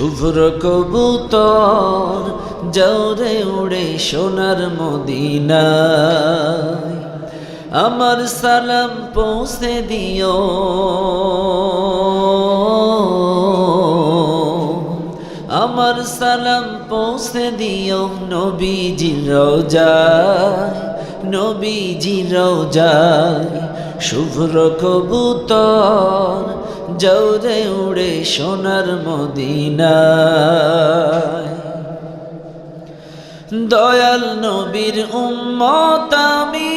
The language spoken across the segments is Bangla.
শুভ্র কবুতর জোরে উড়ে সোনার মদিনায়, আমার সালাম পৌঁছে দিও। আমার সালাম পৌঁছে দিও নবীজির রওজায়, নবীজির রওজায়। শুভ্র কবুতর জোরে উড়ে সোনার মদিনায়, দয়াল নবীর উম্মত আমি,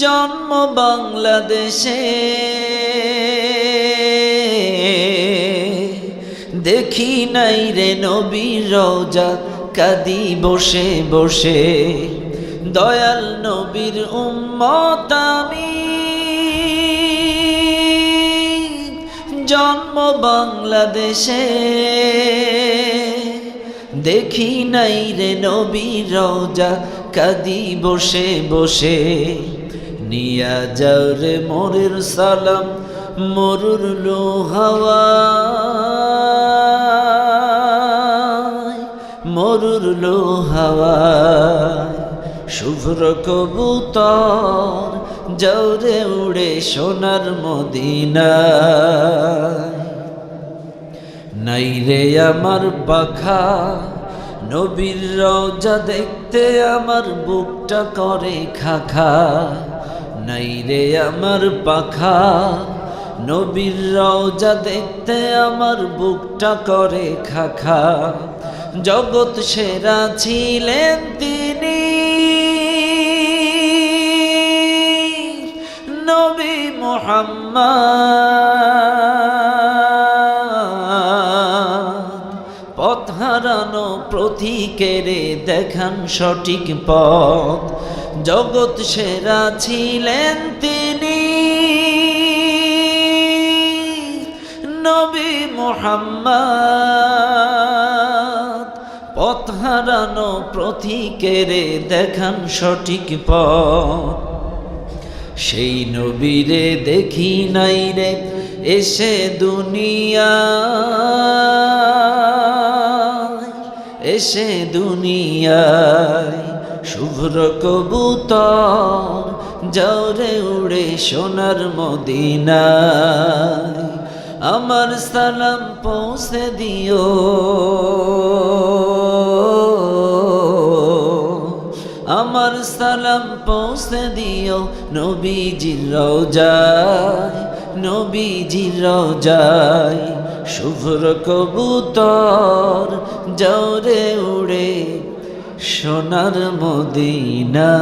জন্ম বাংলাদেশে। দেখি নাই রে নবীর রওজা, কাঁদি বসে বসে। দয়াল নবীর উম্মত আমি, জন্ম বাংলাদেশে। দেখি নাই রে নবীর রওজা, কাঁদি বসে বসে। নিয়া যাও রে মোরের সালাম মরুর লোহাওয়ায়, মরুর লোহাওয়ায়। শুভ্র কবুতর জোরে উড়ে সোনার মদিনায়, নাই রে আমার পাখা নবীর রওজা দেখতে আমার বুকটা করে খাখা। নাই রে আমার পাখা নবীর রওজা দেখতে আমার বুকটা করে খাখা। জগৎ সেরা ছিলেন তিনি, নবী মুহাম্মদ। পথ হারানো পথিকেরে দেখান সঠিক পথ। জগৎ সেরা ছিলেন তিনি, নবী মুহাম্মদ। পথ হারানো পথিকেরে দেখান সঠিক পথ। সেই নবীরে দেখি নাই রে এসে দুনিয়ায়, এসে দুনিয়ায়। শুভ্র কবুতর জোরে উড়ে সোনার মদিনায়, আমার সালাম পৌঁছে দিও। আমার সালাম পৌঁছে দিও নবীজির রওজায়, নবীজির রওজায়। শুভ্র কবুতর জোরে উড়ে সোনার মদিনা।